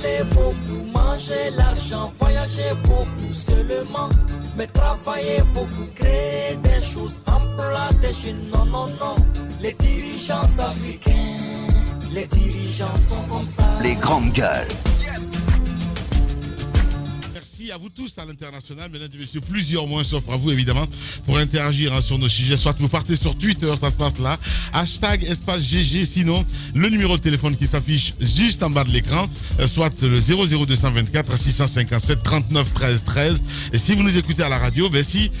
parler beaucoup, manger l'argent, voyager beaucoup seulement, mais travailler beaucoup, créer des choses, emploi des jeunes, non, non, non. Les dirigeants africains, les dirigeants sont comme ça. Les grandes gueules. Merci à vous tous à l'international, mesdames et messieurs. Plusieurs mois s'offrent à vous, évidemment, pour interagir sur nos sujets. Soit vous partez sur Twitter, ça se passe là. Hashtag espace GG. Sinon, le numéro de téléphone qui s'affiche juste en bas de l'écran, soit le 00224 657 39 13 13. Et si vous nous écoutez à la radio, si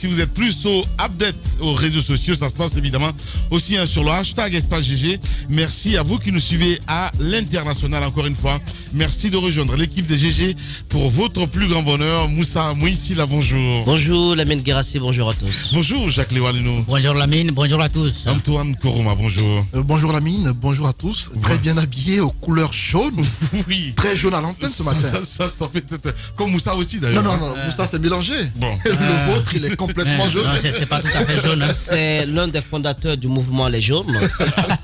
vous êtes plus au update aux réseaux sociaux, ça se passe évidemment aussi sur le hashtag espace GG. Merci à vous qui nous suivez à l'international encore une fois. Merci de rejoindre l'équipe de GG pour votre plus grand bonheur. Moussa Mouissila, bonjour. Bonjour Lamine Guérassi, bonjour à tous. Bonjour Jacques Lewalinou. Bonjour Lamine, bonjour à tous. Antoine Koroma, bonjour. Bonjour Lamine, bonjour à tous. Très bien habillé aux couleurs jaunes. Oui. Très jaune à l'antenne ce matin. Ça fait peut-être comme Moussa aussi d'ailleurs. Non, Moussa c'est mélangé. Bon. Le vôtre il est complètement jaune. Non, c'est pas tout à fait jaune. C'est l'un des fondateurs du mouvement Les Jaunes.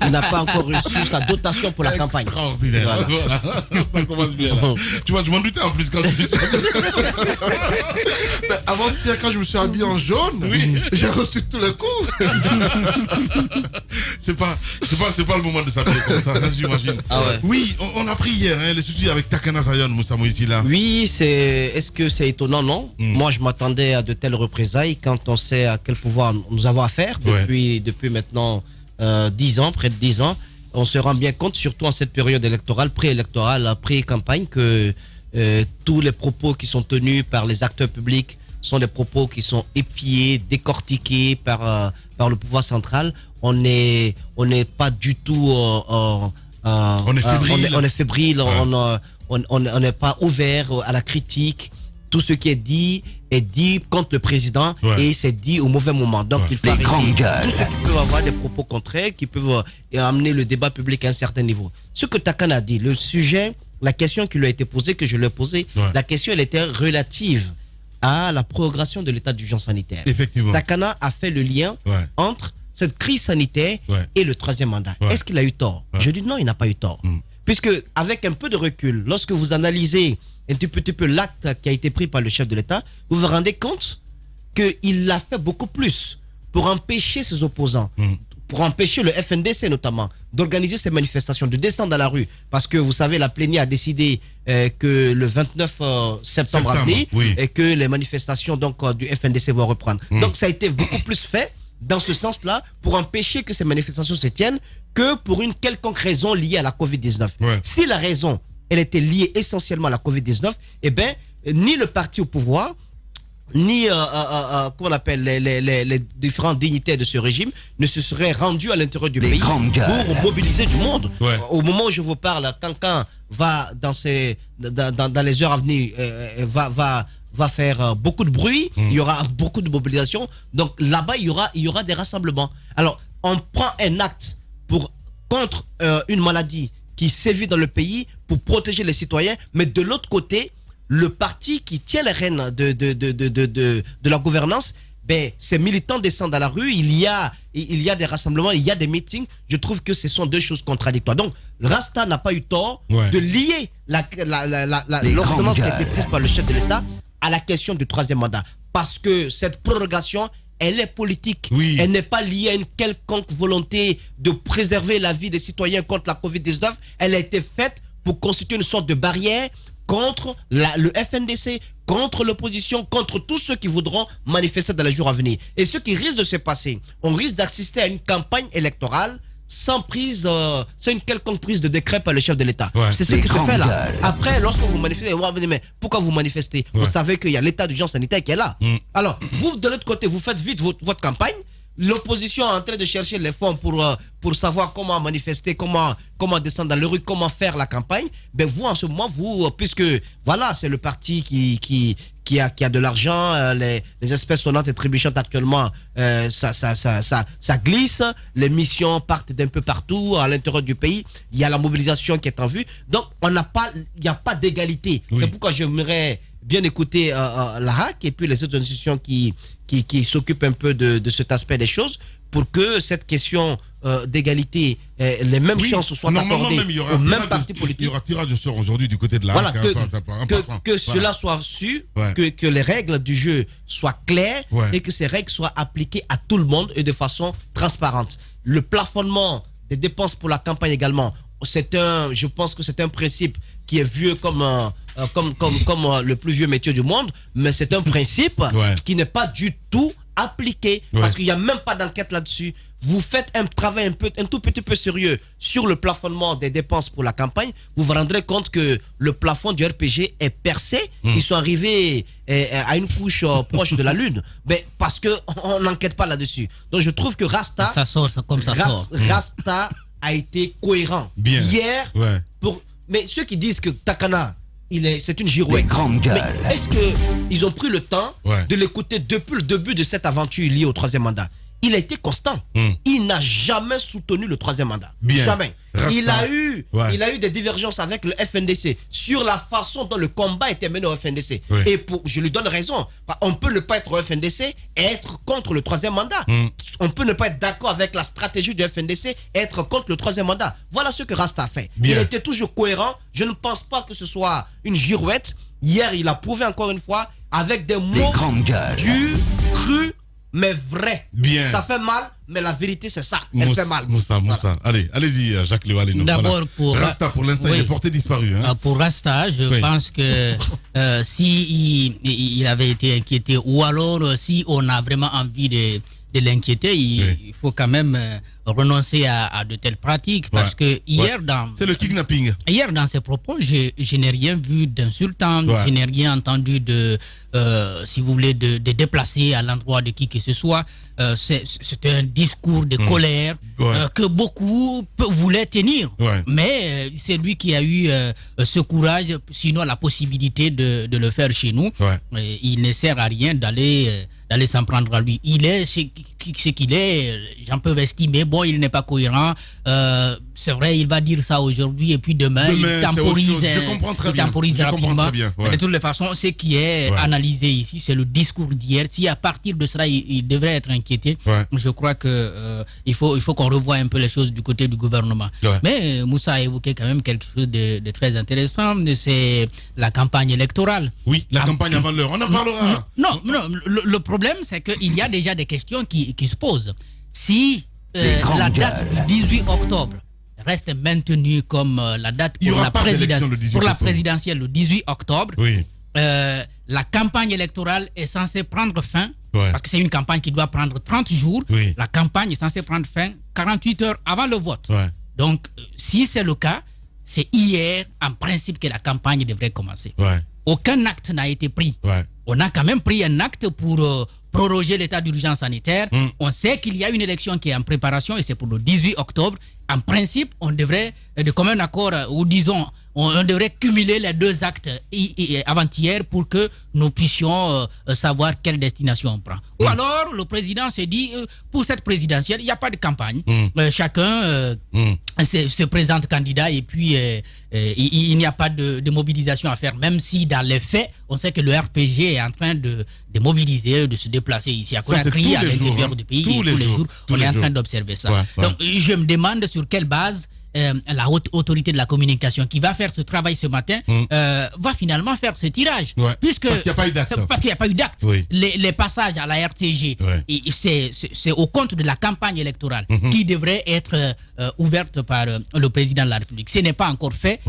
Il n'a pas encore reçu sa dotation pour la campagne. Extraordinaire. Voilà. Ça commence bien là. Tu vois, je m'en doutais en plus quand je me suis... Avant-hier quand je me suis habillé en jaune, j'ai reçu tous les coups. C'est pas le moment de s'appeler comme ça, j'imagine. Ah ouais. Oui, on a pris hier les soucis avec Takana Sayon, Moussa Mouissila. Oui, est-ce que c'est étonnant? Non. Moi, je m'attendais à de telles représailles quand on sait à quel pouvoir nous avons affaire depuis maintenant 10 ans, près de 10 ans. On se rend bien compte, surtout en cette période électorale, préélectorale, pré-campagne, que tous les propos qui sont tenus par les acteurs publics sont des propos qui sont épiés, décortiqués par le pouvoir central. On n'est pas du tout... on est fébrile, on n'est pas ouvert à la critique. Tout ce qui est dit contre le président et c'est dit au mauvais moment. Donc il faut arrêter tous ceux qui peuvent avoir des propos contraires, qui peuvent amener le débat public à un certain niveau. Ce que Takana a dit, le sujet, la question qui lui a été posée, que je lui ai posée, la question elle était relative à la prorogation de l'état d'urgence sanitaire. Effectivement. Takana a fait le lien entre cette crise sanitaire et le troisième mandat. Est-ce qu'il a eu tort? Je dis non, il n'a pas eu tort. Puisque avec un peu de recul, lorsque vous analysez un petit peu l'acte qui a été pris par le chef de l'État, vous vous rendez compte qu'il a fait beaucoup plus pour empêcher ses opposants, pour empêcher le FNDC notamment, d'organiser ces manifestations, de descendre à la rue. Parce que vous savez, la plénière a décidé que le 29 septembre à venir, et que les manifestations du FNDC vont reprendre. Donc ça a été beaucoup plus fait dans ce sens-là pour empêcher que ces manifestations se tiennent que pour une quelconque raison liée à la Covid-19. Si la raison elle était liée essentiellement à la Covid-19, ni le parti au pouvoir, ni comment on appelle les différents dignitaires de ce régime ne se seraient rendus à l'intérieur du pays pour mobiliser du monde. Au moment où je vous parle, Cancan va dans les heures à venir va faire beaucoup de bruit, il y aura beaucoup de mobilisation. Donc là-bas, il y aura des rassemblements. Alors, on prend un acte contre une maladie qui sévit dans le pays pour protéger les citoyens, mais de l'autre côté, le parti qui tient les rênes de la gouvernance, ces militants descendent à la rue, il y a des rassemblements, il y a des meetings. Je trouve que ce sont deux choses contradictoires. Donc, Rasta n'a pas eu tort de lier l'ordonnance qui a été prise par le chef de l'État à la question du troisième mandat. Parce que cette prorogation, elle est politique. Elle n'est pas liée à une quelconque volonté de préserver la vie des citoyens contre la Covid-19. Elle a été faite pour constituer une sorte de barrière contre le FNDC, contre l'opposition, contre tous ceux qui voudront manifester dans les jours à venir. Et ce qui risque de se passer, on risque d'assister à une campagne électorale sans une quelconque prise de décret par le chef de l'État. C'est ce qui se fait là. Après, lorsque vous manifestez, on va vous dire, mais pourquoi vous manifestez? Vous savez qu'il y a l'état d'urgence sanitaire qui est là. Alors, vous, de l'autre côté, vous faites vite votre campagne. L'opposition est en train de chercher les fonds pour savoir comment manifester, comment descendre dans les rues, comment faire la campagne. Vous, en ce moment, puisque voilà, c'est le parti qui a de l'argent, les espèces sonnantes et trébuchantes actuellement, ça glisse, les missions partent d'un peu partout à l'intérieur du pays, il y a la mobilisation qui est en vue. Donc, il n'y a pas d'égalité. C'est pourquoi j'aimerais bien écouter la HAC et puis les autres institutions qui s'occupent un peu de cet aspect des choses pour que cette question d'égalité, les mêmes chances soient accordées aux mêmes partis politiques. Il y aura tirage au sort aujourd'hui du côté de la voilà, RAC. Que cela soit su, que les règles du jeu soient claires et que ces règles soient appliquées à tout le monde et de façon transparente. Le plafonnement des dépenses pour la campagne également, je pense que c'est un principe qui est vieux comme le plus vieux métier du monde, mais c'est un principe qui n'est pas du tout appliqué parce qu'il n'y a même pas d'enquête là-dessus. Vous faites un travail un tout petit peu sérieux sur le plafonnement des dépenses pour la campagne, vous vous rendrez compte que le plafond du RPG est percé. Ils sont arrivés à une couche proche de la Lune, mais parce qu'on n'enquête pas là-dessus. Donc je trouve que Rasta a été cohérent. Bien. Hier, mais ceux qui disent que Takana, c'est une girouette. Mais est-ce qu'ils ont pris le temps de l'écouter depuis le début de cette aventure liée au troisième mandat? Il a été constant. Il n'a jamais soutenu le troisième mandat. Jamais. Il a eu des divergences avec le FNDC sur la façon dont le combat était mené au FNDC. Et je lui donne raison. On peut ne pas être au FNDC et être contre le troisième mandat. On peut ne pas être d'accord avec la stratégie du FNDC et être contre le troisième mandat. Voilà ce que Rasta a fait. Il était toujours cohérent. Je ne pense pas que ce soit une girouette. Hier, il a prouvé encore une fois avec des mots durs, crus, mais vrai. Ça fait mal, mais la vérité c'est ça. Elle fait mal. Moussa. Allez-y, Jacques Léo. D'abord, pour Rasta, pour l'instant, il est porté disparu. Pour Rasta, je pense que si il avait été inquiété, ou alors si on a vraiment envie de l'inquiéter, il faut quand même renoncer à de telles pratiques, parce que hier c'est le kidnapping. Hier dans ses propos, je n'ai rien vu d'insultant, je n'ai rien entendu si vous voulez, de déplacer à l'endroit de qui que ce soit. C'était un discours de colère que beaucoup voulaient tenir, mais c'est lui qui a eu ce courage, sinon la possibilité de le faire chez nous. Il ne sert à rien d'aller s'en prendre à lui. Il est ce qu'il est, j'en peux estimer. Bon, il n'est pas cohérent. C'est vrai, il va dire ça aujourd'hui et puis demain il temporise. Je comprends très bien. Rapidement. De toutes les façons, ce qui est analysé ici, c'est le discours d'hier. Si à partir de cela, il devrait être inquiété, je crois que il faut qu'on revoie un peu les choses du côté du gouvernement. Mais Moussa a évoqué quand même quelque chose de très intéressant. C'est la campagne électorale. Oui, la campagne avant l'heure. On en parlera. Non, le problème, c'est qu'il y a déjà des questions qui se posent. Si la date du 18 octobre reste maintenue comme la date pour la présidentielle le 18 octobre, la campagne électorale est censée prendre fin, parce que c'est une campagne qui doit prendre 30 jours, la campagne est censée prendre fin 48 heures avant le vote. Donc, si c'est le cas, c'est hier, en principe, que la campagne devrait commencer. Aucun acte n'a été pris. On a quand même pris un acte pour proroger l'état d'urgence sanitaire. On sait qu'il y a une élection qui est en préparation et c'est pour le 18 octobre. En principe, on devrait, de commun accord, ou disons, on devrait cumuler les deux actes avant-hier pour que nous puissions savoir quelle destination on prend. Ou alors, le président s'est dit, pour cette présidentielle, il n'y a pas de campagne. Chacun se présente candidat et puis il n'y a pas de mobilisation à faire, même si dans les faits, on sait que le RPG est en train de mobiliser, de se déplacer ici à Conakry, à l'intérieur du pays. Tous les jours, on est en train d'observer ça. Donc, je me demande sur quelle base la haute autorité de la communication qui va faire ce travail ce matin va finalement faire ce tirage. Puisque, parce qu'il n'y a pas eu d'acte. Les passages à la RTG, c'est au compte de la campagne électorale qui devrait être ouverte par le président de la République. Ce n'est pas encore fait.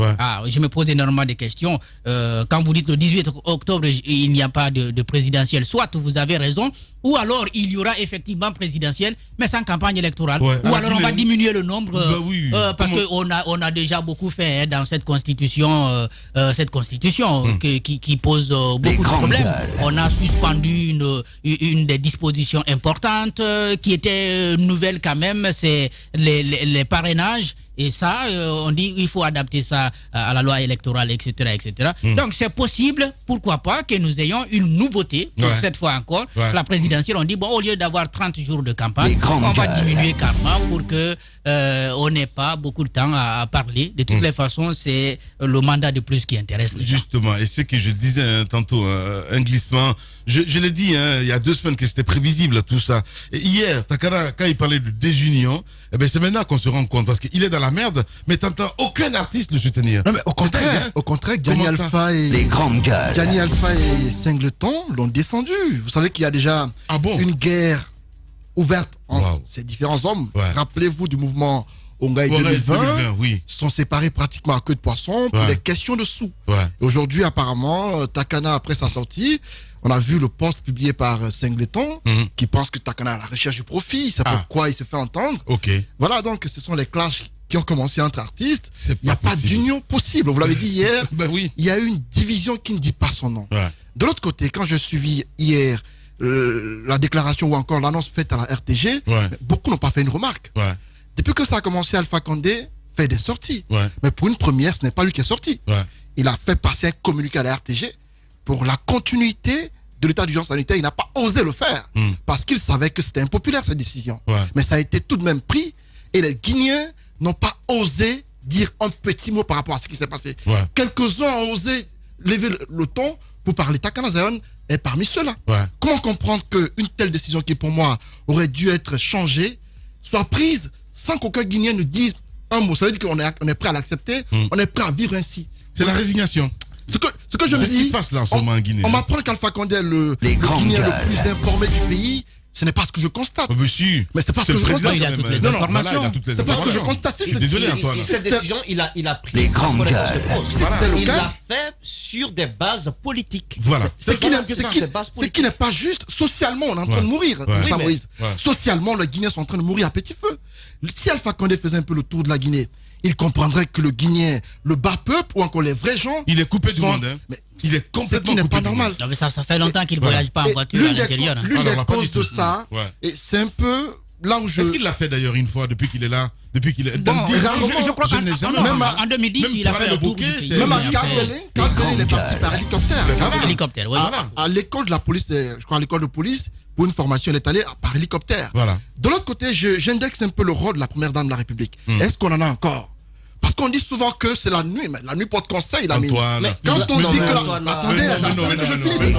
Je me pose énormément de questions. Quand vous dites le 18 octobre, il n'y a pas de présidentielle, soit vous avez raison, ou alors il y aura effectivement présidentielle, mais sans campagne électorale. Ou alors on va diminuer le nombre, parce qu'on a déjà beaucoup fait dans cette constitution, qui pose beaucoup de problèmes. On a suspendu une des dispositions importantes qui était nouvelle quand même, c'est les parrainages. Et ça, on dit il faut adapter ça à la loi électorale, etc. etc. Donc c'est possible, pourquoi pas, que nous ayons une nouveauté, pour cette fois encore. La présidentielle, on dit, bon, au lieu d'avoir 30 jours de campagne, on va diminuer carrément pour que on n'ait pas beaucoup de temps à parler. De toutes les façons, c'est le mandat de plus qui intéresse les gens. Justement, et c'est que je disais tantôt, un glissement. Je l'ai dit il y a 2 semaines que c'était prévisible tout ça. Et hier, Takara, quand il parlait de désunion, eh ben c'est maintenant qu'on se rend compte parce qu'il est dans la merde, mais t'entends aucun artiste le soutenir. Non mais au contraire, Gianni Alpha et Singleton l'ont descendu. Vous savez qu'il y a déjà une guerre ouverte entre ces différents hommes. Rappelez-vous du mouvement Ongaï 2020, sont séparés pratiquement à queue de poisson pour des questions de sous. Aujourd'hui, apparemment, Takana, après sa sortie, on a vu le post publié par Singleton qui pense que Takana est à la recherche du profit. C'est pourquoi il se fait entendre. Voilà, donc ce sont les clashs qui ont commencé entre artistes. Il n'y a pas d'union possible. Vous l'avez dit hier, il y a eu une division qui ne dit pas son nom. De l'autre côté, quand je suivis hier la déclaration ou encore l'annonce faite à la RTG, beaucoup n'ont pas fait une remarque. Depuis que ça a commencé, Alpha Condé fait des sorties. Mais pour une première, ce n'est pas lui qui est sorti. Il a fait passer un communiqué à la RTG pour la continuité de l'état d'urgence sanitaire. Il n'a pas osé le faire parce qu'il savait que c'était impopulaire cette décision. Mais ça a été tout de même pris et les Guinéens n'ont pas osé dire un petit mot par rapport à ce qui s'est passé. Quelques-uns ont osé lever le ton pour parler. Takana Zion est parmi ceux-là. Comment comprendre qu'une telle décision qui pour moi aurait dû être changée soit prise sans qu'aucun Guinéen ne dise un mot? Ça veut dire qu'on est prêt à l'accepter, on est prêt à vivre ainsi. C'est la résignation. Ce que je me dis, ce qui se passe là en ce moment en Guinée. On m'apprend qu'Alpha Condé est le Guinéen le plus informé du pays. Ce n'est pas ce que je constate. Mais c'est pas ce que je constate. Il a toutes les informations. C'est pas ce que je constate. Désolé Antoine. Cette décision, il a pris les grandes gueules. Il l'a fait sur des bases politiques. Voilà. Ce qui n'est pas juste. Socialement, on est en train de mourir. Socialement, les Guinéens sont en train de mourir à petit feu. Si Alpha Condé faisait un peu le tour de la Guinée, il comprendrait que le Guinéen, le bas peuple ou encore les vrais gens, il est coupé du monde. Il est complètement coupé pas normal. Non, mais ça fait longtemps qu'il ne voyage pas en voiture à l'intérieur. L'une des causes de ça, et c'est un peu là où je... Est-ce qu'il l'a fait d'ailleurs une fois depuis qu'il est là? Depuis qu'il est... Bon, je crois qu'en 2010, il a fait le tour du pays. Même à Calvelin, il est parti par hélicoptère. À l'école de la police, je crois à l'école de police, pour une formation, il est allé par hélicoptère. De l'autre côté, j'indexe un peu le rôle de la première dame de la République. Est-ce qu'on en a encore? Parce qu'on dit souvent que c'est la nuit, mais la nuit porte conseil, la quand on dit que attendez, je finisse.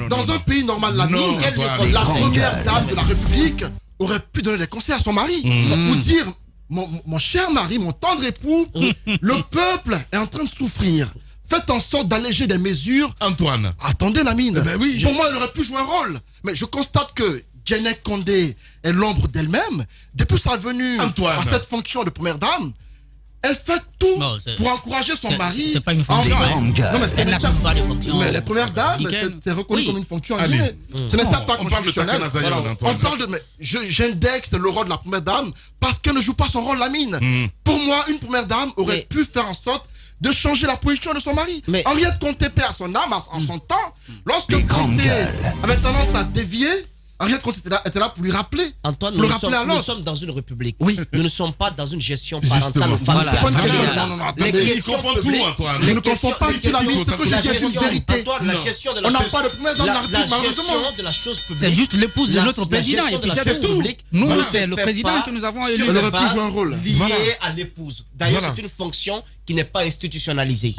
Dans un pays normal, la première dame de la République aurait pu donner des conseils à son mari. Ou dire, mon cher mari, mon tendre époux, le peuple est en train de souffrir. Faites en sorte d'alléger des mesures. Antoine. Attendez la mine. Pour moi, elle aurait pu jouer un rôle. Mais je constate que Janet Condé est l'ombre d'elle-même. Depuis sa venue à cette fonction de première dame, elle fait tout pour encourager son mari. C'est pas une fonction. Elle n'assume pas les fonctions. Mais les premières dames, c'est reconnu comme une fonction. Ce n'est pas constitutionnel. On parle de... J'indexe le rôle de la première dame parce qu'elle ne joue pas son rôle, la mine. Pour moi, une première dame aurait pu faire en sorte de changer la position de son mari. Henriette Conté perd son âme en son temps. Lorsque Conté avait tendance à dévier, Henriette Conté était là pour lui rappeler. Antoine, nous sommes dans une république. Nous ne sommes pas dans une gestion parentale. Il comprend tout, Antoine. Je ne comprends pas si la mine, ce que je dis est une vérité. On n'a pas de première dans la République, malheureusement. C'est juste l'épouse de notre président. Et puis c'est tout. Nous, c'est le président que nous avons élu. Elle aurait pu jouer un rôle lié à l'épouse. D'ailleurs, c'est une fonction qui n'est pas institutionnalisée.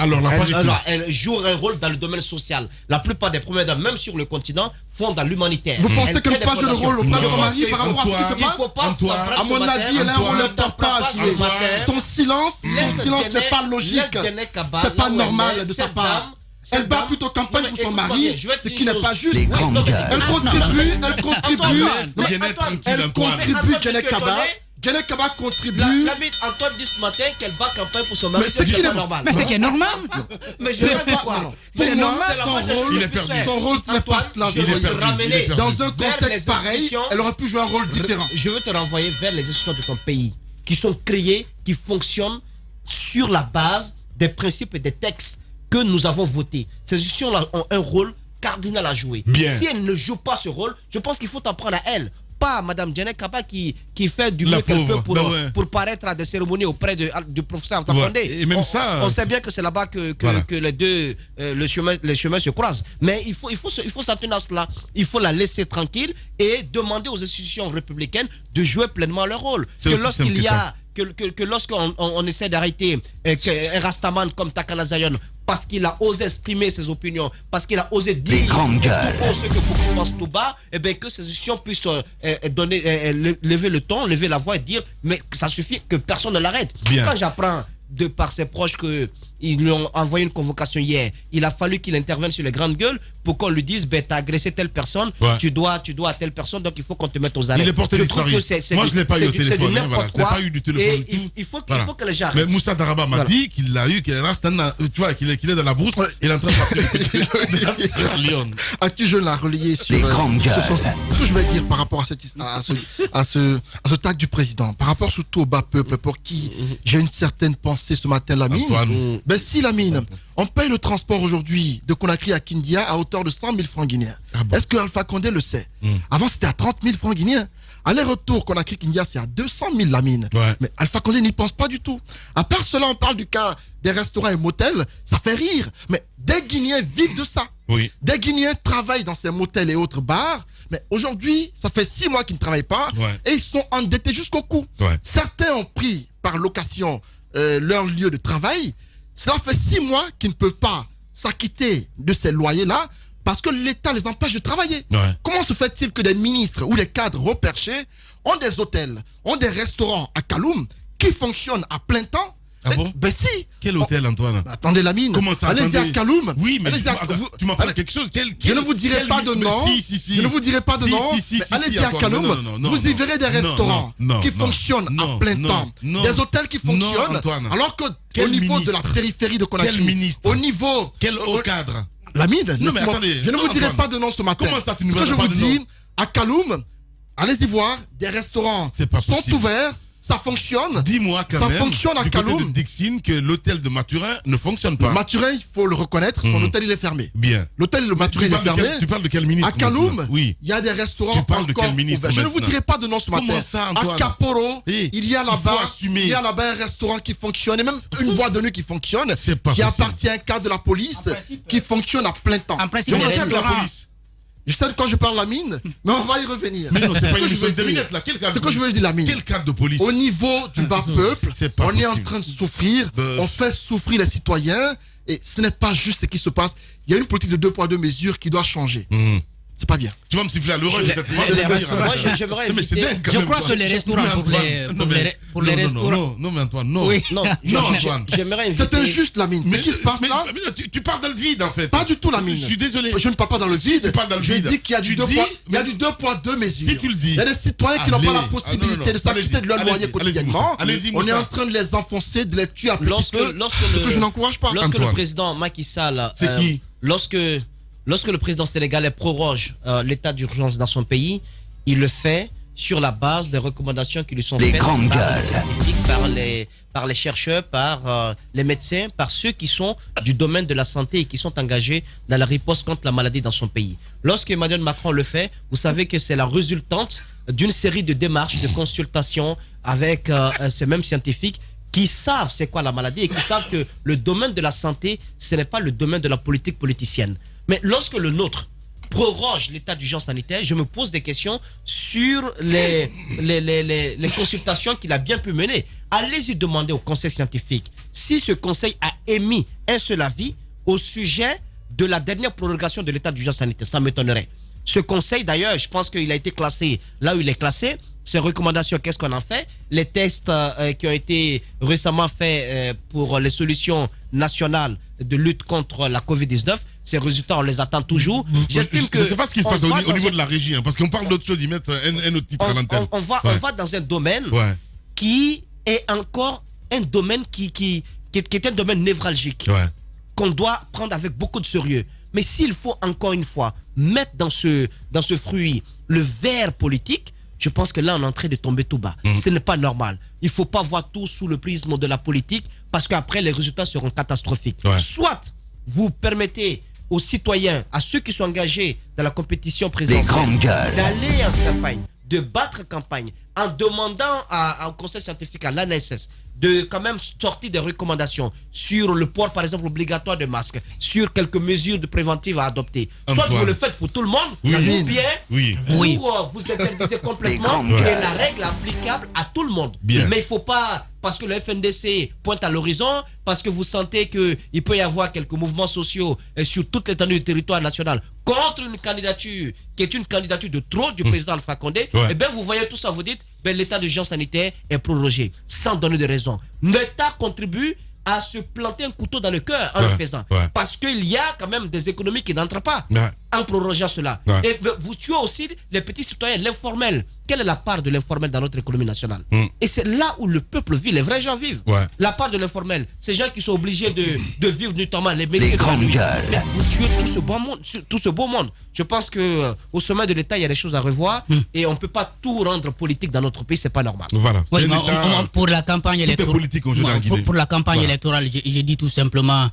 Elle joue un rôle dans le domaine social. La plupart des premières dames, même sur le continent, font dans l'humanitaire. Vous pensez qu'elle peut jouer le rôle auprès de son mari par rapport à ce qui se passe? À mon avis, elle a un rôle important à jouer. Son silence n'est pas logique. C'est pas normal de sa part. Elle bat plutôt campagne pour son mari, ce qui n'est pas juste. Elle contribue, Janet Kaba. Janet Kaba contribue. Antoine dit ce matin qu'elle bat campagne pour son mari. Mais c'est qui est normal. Mais c'est qui est normal. Mais je vais quoi? C'est normal. Son rôle n'est pas cela. Dans un contexte pareil, elle aurait pu jouer un rôle différent. Je veux te renvoyer vers les histoires de ton pays qui sont créées, qui fonctionnent sur la base des principes et des textes que nous avons votés. Ces institutions-là ont un rôle cardinal à jouer. Si elle ne joue pas ce rôle, je pense qu'il faut t'en prendre à elle. pas Mme Djené Kaba qui fait du mieux qu'elle peut pour paraître à des cérémonies auprès du professeur Alpha Condé. Et même on sait bien que c'est là-bas que les deux les chemins se croisent. Mais il faut s'en tenir à cela. Il faut la laisser tranquille et demander aux institutions républicaines de jouer pleinement leur rôle. Que lorsqu'on essaie d'arrêter un Rastaman comme Takana Zion parce qu'il a osé exprimer ses opinions, parce qu'il a osé dire ce que beaucoup pensent tout bas, et bien que ces institutions puissent lever le ton, lever la voix et dire mais ça suffit que personne ne l'arrête. Quand j'apprends de par ses proches qu'ils lui ont envoyé une convocation hier, il a fallu qu'il intervienne sur les grandes gueules pour qu'on lui dise t'as agressé telle personne, tu dois à telle personne, donc il faut qu'on te mette aux arrêts. Il est porté disparu. Moi je l'ai pas eu au téléphone. C'est du n'importe quoi. Pas eu du téléphone et il faut que les gens arrêtent. Mais Moussa Daraba m'a dit qu'il l'a eu, qu'il est dans la brousse, il est en train de partir de la Sierra Leone. Actu Jeune l'a relayé sur ce que je vais dire par rapport à ce tag du président, par rapport surtout au bas peuple pour qui j'ai une certaine pensée ce matin, Lamine. Ben si Lamine, on paye le transport aujourd'hui de Conakry à Kindia à hauteur de 100 000 francs guinéens. Est-ce que Alpha Condé le sait? Avant c'était à 30 000 francs guinéens. Aller-retour Conakry-Kindia c'est à 200 000 Lamine. Mais Alpha Condé n'y pense pas du tout. À part cela, on parle du cas des restaurants et motels, ça fait rire. Mais des Guinéens vivent de ça. Des Guinéens travaillent dans ces motels et autres bars. Mais aujourd'hui, ça fait 6 mois qu'ils ne travaillent pas et ils sont endettés jusqu'au cou. Certains ont pris par location leur lieu de travail. Cela fait 6 mois qu'ils ne peuvent pas s'acquitter de ces loyers-là parce que l'État les empêche de travailler. Comment se fait-il que des ministres ou des cadres reperchés ont des hôtels, ont des restaurants à Kaloum qui fonctionnent à plein temps? Ben si. Quel hôtel, Antoine? Attendez, Lamine. Comment ça? Allez-y à Kaloum. Oui, mais tu m'en parles quelque chose. Je ne vous dirai pas de nom. Je ne vous dirai pas de nom. Allez-y à Kaloum. Vous y verrez des restaurants qui fonctionnent à plein temps. Des hôtels qui fonctionnent. Alors que au niveau de la périphérie de Conakry, au niveau... Quel haut cadre? Lamine, non mais attendez, je ne vous dirai pas de nom ce matin. Comment ça, tu ne veux pas de nom? Je vous dis, à Kaloum, allez-y voir, des restaurants sont ouverts. Ça fonctionne. Dis-moi quand ça même, fonctionne à Kaloum, côté de Dixine, que l'hôtel de Mathurin ne fonctionne pas. Mathurin, il faut le reconnaître, son hôtel il est fermé. Bien. L'hôtel de Mathurin il est fermé. Tu parles de quel ministre? À Kaloum, il y a des restaurants. Tu parles de quel ministre? Je ne vous dirai pas de nom ce matin. Comment ça, Antoine? À Caporo, il y a là-bas un restaurant qui fonctionne et même une boîte de nuit qui fonctionne, qui appartient à un cadre de la police, qui fonctionne à plein temps. En principe, les restaurants. Je sais de quoi je parle, Lamine, mais on va y revenir. Mais non, c'est pas une question de minutes là. C'est que je veux dire, Lamine. Quel cadre de police? Au niveau du bas peuple, on est en train de souffrir. On fait souffrir les citoyens. Et ce n'est pas juste ce qui se passe. Il y a une politique de 2 poids 2 mesures qui doit changer. C'est pas bien. Tu vas me siffler à l'oreille peut-être. Moi, j'aimerais éviter. Je crois que les restaurants pour les restaurants. Non, mais Antoine, non. Non, Antoine. J'aimerais éviter. C'est injuste, Lamine. Ce qui se passe là. Tu parles dans le vide en fait. Pas du tout, Lamine. Je suis désolé. Je ne parle pas dans le vide. Tu parles dans le vide. Je dis qu'il y a du 2 poids 2 mesures. Si tu le dis. Il y a des citoyens qui n'ont pas la possibilité de s'acquitter de leur loyer quotidiennement. On est en train de les enfoncer, de les tuer à petit feu. Ce que je n'encourage pas. Lorsque le président Macky Sall. C'est qui? Lorsque le président sénégalais proroge l'état d'urgence dans son pays, il le fait sur la base des recommandations qui lui sont faites par les scientifiques, par les chercheurs, par les médecins, par ceux qui sont du domaine de la santé et qui sont engagés dans la riposte contre la maladie dans son pays. Lorsque Emmanuel Macron le fait, vous savez que c'est la résultante d'une série de démarches, de consultations avec ces mêmes scientifiques qui savent c'est quoi la maladie et qui savent que le domaine de la santé, ce n'est pas le domaine de la politique politicienne. Mais lorsque le nôtre proroge l'état d'urgence sanitaire, je me pose des questions sur les consultations qu'il a bien pu mener. Allez-y demander au conseil scientifique si ce conseil a émis un seul avis au sujet de la dernière prorogation de l'état d'urgence sanitaire. Ça m'étonnerait. Ce conseil, d'ailleurs, je pense qu'il a été classé là où il est classé. Ces recommandations, qu'est-ce qu'on en fait? Les tests qui ont été récemment faits pour les solutions nationales de lutte contre la Covid-19, ces résultats, on les attend toujours. J'estime que... Je ne sais pas ce qui se passe au niveau de la régie, hein, parce qu'on parle d'autre chose, ils mettent un autre titre à l'antenne. On va dans un domaine qui est encore un domaine qui est un domaine névralgique, qu'on doit prendre avec beaucoup de sérieux. Mais s'il faut encore une fois mettre dans ce fruit le verre politique, je pense que là, on est en train de tomber tout bas. Ce n'est pas normal. Il ne faut pas voir tout sous le prisme de la politique parce qu'après, les résultats seront catastrophiques. Soit vous permettez aux citoyens, à ceux qui sont engagés dans la compétition présidentielle, d'aller en campagne de battre campagne en demandant au conseil scientifique, à l'ANSS, de quand même sortir des recommandations sur le port, par exemple, obligatoire de masques, sur quelques mesures de préventives à adopter. Soit vous le faites pour tout le monde, ou bien vous interdisez complètement la règle applicable à tout le monde. Mais il ne faut pas, parce que le FNDC pointe à l'horizon, parce que vous sentez qu'il peut y avoir quelques mouvements sociaux sur toute l'étendue du territoire national contre une candidature qui est une candidature de trop du président Alpha Condé, et bien vous voyez tout ça, vous dites, l'état d'urgence sanitaire est prorogé, sans donner de raison. L'État contribue à se planter un couteau dans le cœur en le faisant. Parce qu'il y a quand même des économies qui n'entrent pas en prorogeant cela. Et vous tuez aussi les petits citoyens, l'informel. Quelle est la part de l'informel dans notre économie nationale? Et c'est là où le peuple vit, les vrais gens vivent. La part de l'informel, ces gens qui sont obligés de vivre notamment les métiers de la nuit. Vous tuez tout ce beau monde. Je pense qu'au sommet de l'État, il y a des choses à revoir et on ne peut pas tout rendre politique dans notre pays, c'est pas normal. Voilà. Oui, pour la campagne électorale, pour la campagne électorale, j'ai dit tout simplement,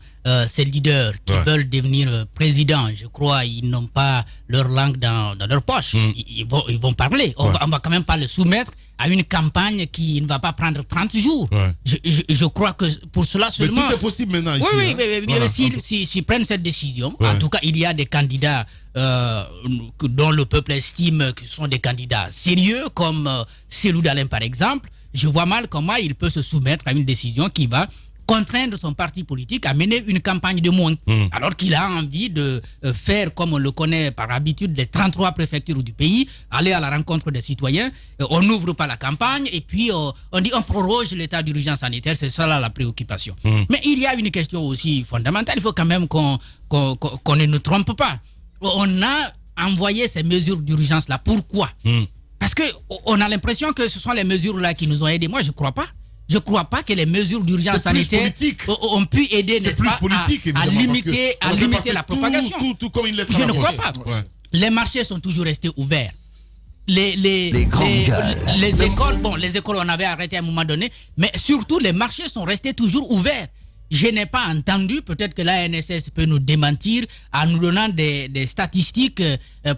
ces leaders qui veulent devenir président, je crois, ils n'ont pas leur langue dans leur poche. Ils vont parler. On va quand même pas le soumettre à une campagne qui ne va pas prendre 30 jours. Je crois que pour cela seulement... Mais tout est possible maintenant ici. Oui, s'ils prennent cette décision, en tout cas, il y a des candidats dont le peuple estime que ce sont des candidats sérieux, comme Cellou Dalein par exemple. Je vois mal comment il peut se soumettre à une décision qui va contraindre son parti politique à mener une campagne de moins, alors qu'il a envie de faire, comme on le connaît par habitude, les 33 préfectures du pays, aller à la rencontre des citoyens. On n'ouvre pas la campagne et puis on dit on proroge l'état d'urgence sanitaire, c'est ça là la préoccupation. Mais il y a une question aussi fondamentale, il faut quand même qu'on ne nous trompe pas. On a envoyé ces mesures d'urgence là, pourquoi? Parce qu'on a l'impression que ce sont les mesures là qui nous ont aidés. Moi je ne crois pas. Je ne crois pas que les mesures d'urgence sanitaire ont pu aider, n'est-ce pas, à limiter la propagation. Tout comme il l'est. Je ne crois pas. Les marchés sont toujours restés ouverts. Les écoles, les écoles on avait arrêté à un moment donné, mais surtout les marchés sont restés toujours ouverts. Je n'ai pas entendu, peut-être que l'ANSS peut nous démentir en nous donnant des statistiques,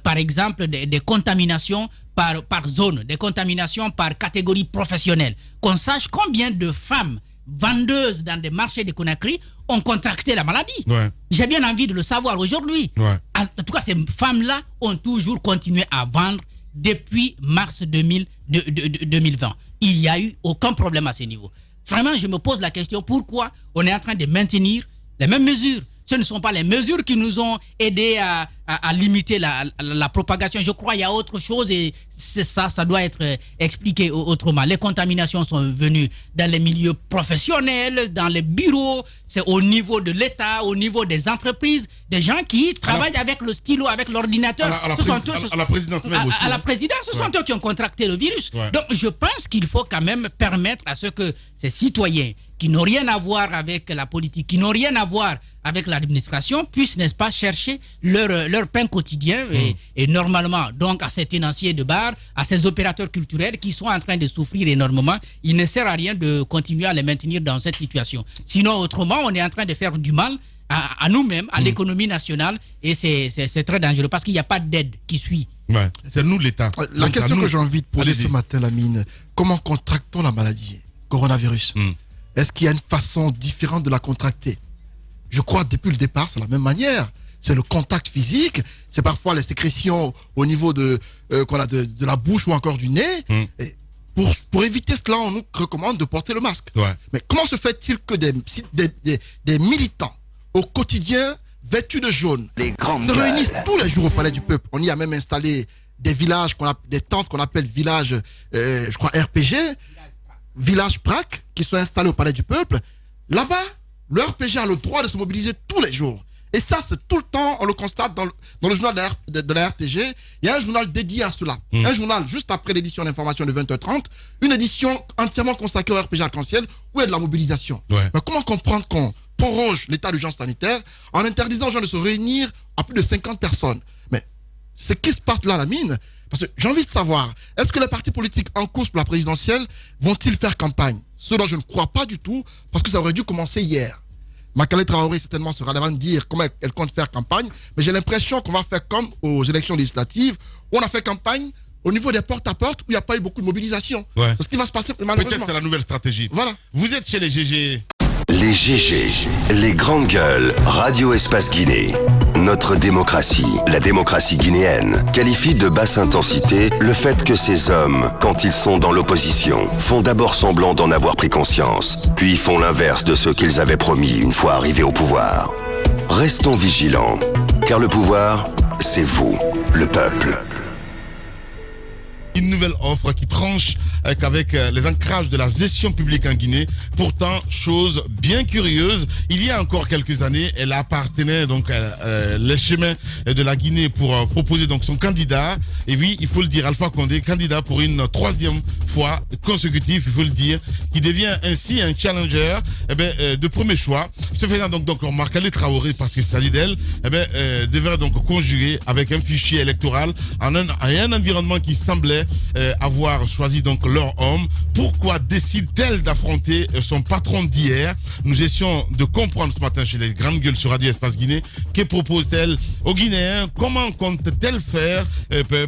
par exemple des contaminations par zone, des contaminations par catégorie professionnelle. Qu'on sache combien de femmes vendeuses dans des marchés de Conakry ont contracté la maladie. J'ai bien envie de le savoir aujourd'hui. En tout cas, ces femmes-là ont toujours continué à vendre depuis mars 2020. Il n'y a eu aucun problème à ce niveau. Vraiment, je me pose la question, pourquoi on est en train de maintenir les mêmes mesures? Ce ne sont pas les mesures qui nous ont aidés à limiter la propagation. Je crois qu'il y a autre chose et c'est ça doit être expliqué autrement. Les contaminations sont venues dans les milieux professionnels, dans les bureaux, c'est au niveau de l'État, au niveau des entreprises, des gens qui travaillent avec le stylo, avec l'ordinateur. À la présidence même aussi. À la présidence, ce sont eux qui ont contracté le virus. Donc je pense qu'il faut quand même permettre à ce que ces citoyens qui n'ont rien à voir avec la politique, qui n'ont rien à voir avec l'administration, puissent, n'est-ce pas, chercher leur pain quotidien et normalement, donc à ces tenanciers de bar, à ces opérateurs culturels qui sont en train de souffrir énormément, il ne sert à rien de continuer à les maintenir dans cette situation. Sinon, autrement, on est en train de faire du mal à nous-mêmes, à l'économie nationale, et c'est très dangereux parce qu'il n'y a pas d'aide qui suit. C'est nous l'État. La question que j'ai envie de poser ce matin, Lamine, comment contractons la maladie coronavirus? Est-ce qu'il y a une façon différente de la contracter? Je crois que depuis le départ, c'est la même manière. C'est le contact physique, c'est parfois les sécrétions au niveau de la bouche ou encore du nez. Et pour éviter cela, on nous recommande de porter le masque. Mais comment se fait-il que des militants au quotidien vêtus de jaune se réunissent tous les jours au Palais du Peuple? On y a même installé des villages, des tentes qu'on appelle villages, je crois RPG, village PRAC, qui sont installés au Palais du Peuple. Là-bas, le RPG a le droit de se mobiliser tous les jours. Et ça, c'est tout le temps, on le constate dans le journal de la RTG. Il y a un journal dédié à cela. Un journal juste après l'édition d'information de 20h30. Une édition entièrement consacrée au RPG Arc-en-Ciel où il y a de la mobilisation. Mais comment comprendre qu'on proroge l'état d'urgence sanitaire en interdisant aux gens de se réunir à plus de 50 personnes? Mais ce qui se passe là, Lamine, parce que j'ai envie de savoir, est-ce que les partis politiques en course pour la présidentielle vont-ils faire campagne? Ce dont je ne crois pas du tout, parce que ça aurait dû commencer hier. Makale Traoré certainement sera là de dire comment elle compte faire campagne, mais j'ai l'impression qu'on va faire comme aux élections législatives, où on a fait campagne au niveau des porte-à-porte où il n'y a pas eu beaucoup de mobilisation. Ouais. C'est ce qui va se passer malheureusement. Peut-être c'est la nouvelle stratégie. Voilà. Vous êtes chez les GG. Les GG, les grandes gueules, Radio Espace Guinée. Notre démocratie, la démocratie guinéenne, qualifie de basse intensité le fait que ces hommes, quand ils sont dans l'opposition, font d'abord semblant d'en avoir pris conscience, puis font l'inverse de ce qu'ils avaient promis une fois arrivés au pouvoir. Restons vigilants, car le pouvoir, c'est vous, le peuple. Une nouvelle offre qui tranche avec les ancrages de la gestion publique en Guinée. Pourtant, chose bien curieuse, il y a encore quelques années, elle appartenait donc à les chemins de la Guinée pour proposer donc son candidat. Et oui, il faut le dire, Alpha Condé, candidat pour une 3e fois consécutive, il faut le dire, qui devient ainsi un challenger de premier choix. Ce faisant donc Marc-Alé Traoré, parce qu'il s'agit d'elle, devrait donc conjuguer avec un fichier électoral en un environnement qui semblait avoir choisi donc leur homme. Pourquoi décide-t-elle d'affronter son patron d'hier? Nous essayons de comprendre ce matin chez les grandes gueules sur Radio Espace Guinée. Que propose-t-elle aux Guinéens? Comment compte-t-elle faire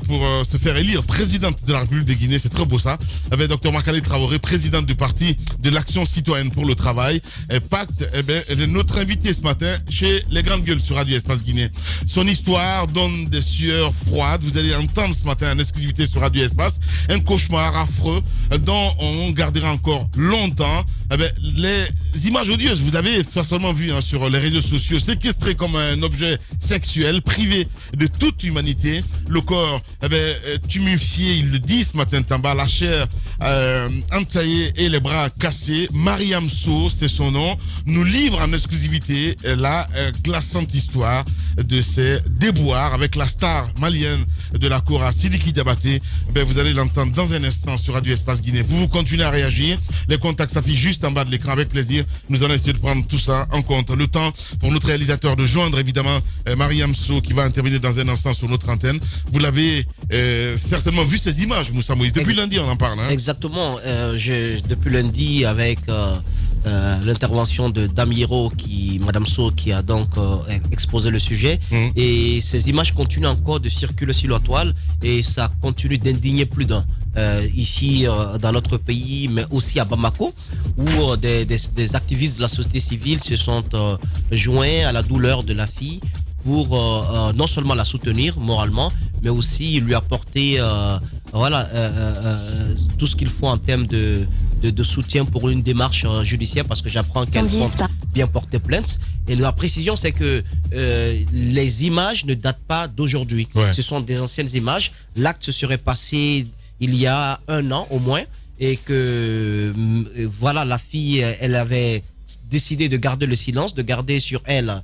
pour se faire élire présidente de la République de Guinée? C'est très beau ça. Avec Dr Marc-Alé Traoré, présidente du parti de l'Action citoyenne pour le travail. Pacte, notre invité ce matin chez les grandes gueules sur Radio Espace Guinée. Son histoire donne des sueurs froides. Vous allez entendre ce matin en exclusivité sur Radio Espace un cauchemar affreux dont on gardera encore longtemps. Les images odieuses, vous avez facilement vu sur les réseaux sociaux, séquestré comme un objet sexuel, privé de toute humanité, le corps tuméfié, il le dit ce matin Tamba, la chair entaillée et les bras cassés. Mariam So, c'est son nom, nous livre en exclusivité la glaçante histoire de ses déboires avec la star malienne de la Kora, Sidiki Diabaté. Vous allez l'entendre dans un instant sur Radio Espace Guinée. Vous continuez à réagir. Les contacts s'affichent juste en bas de l'écran avec plaisir. Nous allons essayer de prendre tout ça en compte. Le temps pour notre réalisateur de joindre évidemment Mariam So qui va intervenir dans un instant sur notre antenne. Vous l'avez certainement vu ces images, Moussa Moïse. Depuis lundi on en parle. Exactement. Depuis lundi avec l'intervention de Dame Hiro, Madame So, qui a donc exposé le sujet. Et ces images continuent encore de circuler sur la toile et ça continue d'indigner plus d'un. Ici dans notre pays, mais aussi à Bamako, où des activistes de la société civile se sont joints à la douleur de la fille pour non seulement la soutenir moralement, mais aussi lui apporter tout ce qu'il faut en termes de soutien pour une démarche judiciaire, parce que j'apprends qu'elle compte bien porter plainte. Et la précision, c'est que les images ne datent pas d'aujourd'hui. Ouais. Ce sont des anciennes images. L'acte se serait passé il y a 1 an au moins, et que la fille, elle avait décidé de garder le silence, de garder sur elle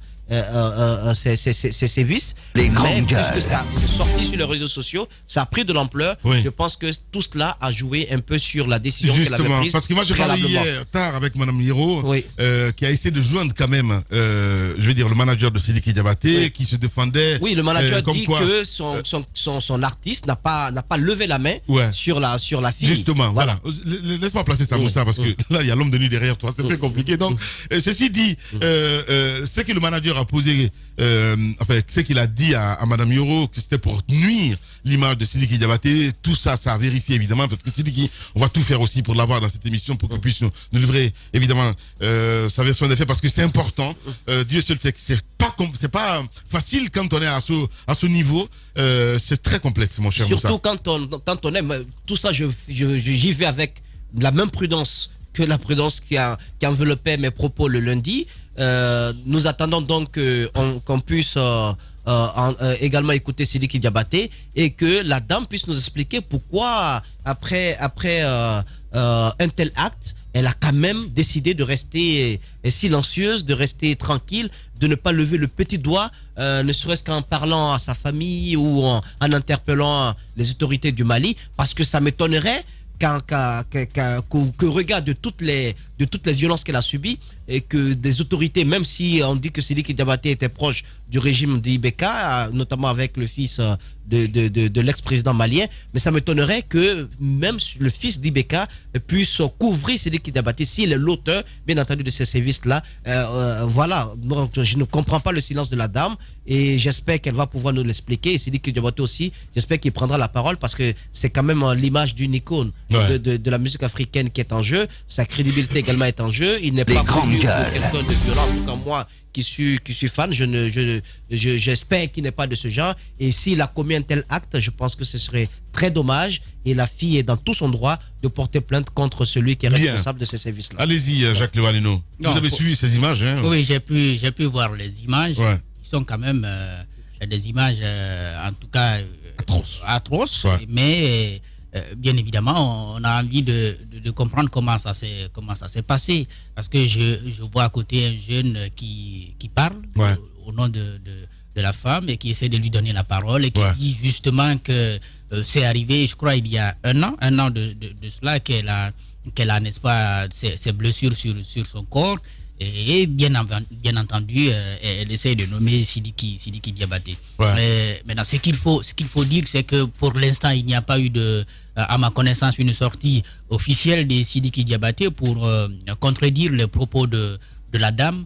ses sévices. Les grandes gueules. Puisque ça c'est sorti sur les réseaux sociaux, ça a pris de l'ampleur. Oui. Je pense que tout cela a joué un peu sur la décision qu'elle avait prise. Parce que moi j'ai parlé hier tard avec Madame Hiro, oui. Qui a essayé de joindre quand même, le manager de Sidiki Diabaté, oui. Qui se défendait. Oui, le manager dit que son artiste n'a pas levé la main, ouais. sur la fille. Justement, voilà. Laisse-moi placer ça, Moussa, parce que là il y a l'homme de nuit derrière toi, c'est très compliqué. Donc, ceci dit, c'est que le manager a posé, ce qu'il a dit à Madame Hiro, que c'était pour nuire l'image de Sidiki Diabaté. Tout ça, ça a vérifié évidemment, parce que Sidiki, on va tout faire aussi pour l'avoir dans cette émission, pour qu'il puisse nous livrer évidemment sa version des faits, parce que c'est important. Dieu seul sait que c'est pas facile quand on est à ce niveau. C'est très complexe, mon cher Moussa. Surtout quand on est, tout ça, j'y vais avec la même prudence que la prudence qui enveloppait mes propos le lundi. Nous attendons donc qu'on puisse également écouter Sidiki Diabaté, et que la dame puisse nous expliquer pourquoi après un tel acte, elle a quand même décidé de rester silencieuse, de rester tranquille, de ne pas lever le petit doigt, ne serait-ce qu'en parlant à sa famille ou en interpellant les autorités du Mali, parce que ça m'étonnerait qu'au regard de de toutes les violences qu'elle a subies et que des autorités, même si on dit que Sidiki Diabaté était proche du régime d'IBK, notamment avec le fils de l'ex-président malien, mais ça m'étonnerait que même le fils d'IBK puisse couvrir Sidiki Diabaté s'il est l'auteur, bien entendu, de ces services-là. Voilà, donc je ne comprends pas le silence de la dame et j'espère qu'elle va pouvoir nous l'expliquer. Et Sidiki Diabaté aussi, j'espère qu'il prendra la parole parce que c'est quand même l'image d'une icône de la musique africaine qui est en jeu. Sa crédibilité également est en jeu. Il n'est pas connu pour quelqu'un de violent. En tout cas, moi qui suis fan, j'espère qu'il n'est pas de ce genre. Et s'il a commis un tel acte, je pense que ce serait très dommage. Et la fille est dans tout son droit de porter plainte contre celui qui est responsable de ces services-là. Allez-y, Jacques Levalino. Vous avez suivi ces images, hein? Oui, j'ai pu voir les images. Qui sont quand même des images, en tout cas, atroces. Mais bien évidemment, on a envie de comprendre comment ça s'est passé. Parce que je vois à côté un jeune qui parle au nom de la femme et qui essaie de lui donner la parole et qui dit justement que c'est arrivé, je crois, il y a un an de cela, qu'elle a, n'est-ce pas, ses blessures sur son corps. Et bien entendu, elle essaie de nommer Sidiki Diabaté. Maintenant, ce qu'il faut dire, c'est que pour l'instant, il n'y a pas eu à ma connaissance, une sortie officielle de Sidiki Diabaté pour contredire les propos de la dame.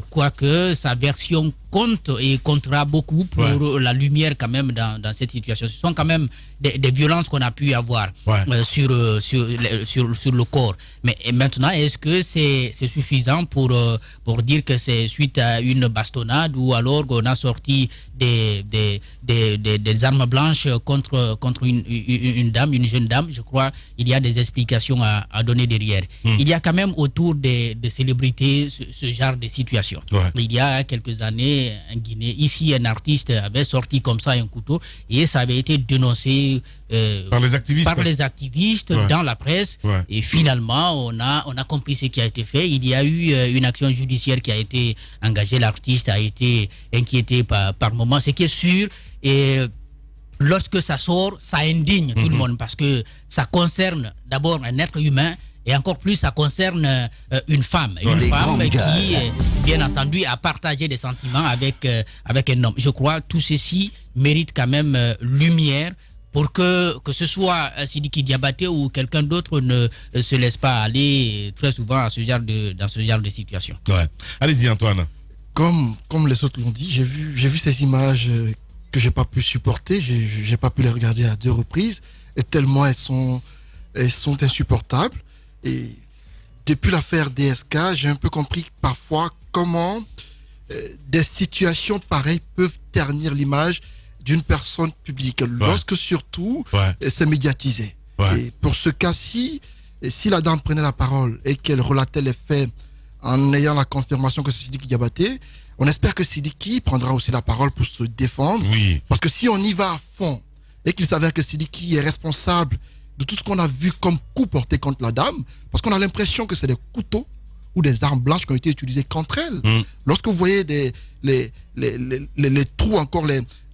Quoique sa version compte et comptera beaucoup pour la lumière quand même dans cette situation. Ce sont quand même des violences qu'on a pu avoir sur le corps. Mais maintenant, est-ce que c'est suffisant pour dire que c'est suite à une bastonnade ou alors qu'on a sorti des armes blanches contre une dame, une jeune dame? Je crois qu'il y a des explications à donner derrière. Il y a quand même autour des célébrités ce genre de situation. Il y a quelques années, en Guinée, ici, un artiste avait sorti comme ça un couteau et ça avait été dénoncé par les activistes dans la presse. Et finalement, on a compris ce qui a été fait. Il y a eu une action judiciaire qui a été engagée. L'artiste a été inquiété par moment. Ce qui est sûr, et lorsque ça sort, ça indigne tout le monde parce que ça concerne d'abord un être humain. Et encore plus, ça concerne une femme qui, bien entendu, a partagé des sentiments avec un homme. Je crois que tout ceci mérite quand même lumière pour que ce soit Sidiki Diabaté ou quelqu'un d'autre ne se laisse pas aller très souvent dans ce genre de situation. Allez-y, Antoine. Comme les autres l'ont dit, j'ai vu ces images que j'ai pas pu supporter. J'ai pas pu les regarder à 2 reprises et tellement elles sont insupportables. Et depuis l'affaire DSK, j'ai un peu compris parfois comment des situations pareilles peuvent ternir l'image d'une personne publique, lorsque surtout c'est médiatisé. Et pour ce cas-ci, si la dame prenait la parole et qu'elle relatait les faits en ayant la confirmation que c'est Sidiki Diabaté, on espère que Sidiki prendra aussi la parole pour se défendre. Parce que si on y va à fond et qu'il s'avère que Sidiki est responsable de tout ce qu'on a vu comme coup porté contre la dame, parce qu'on a l'impression que c'est des couteaux ou des armes blanches qui ont été utilisées contre elle. Lorsque vous voyez les trous, encore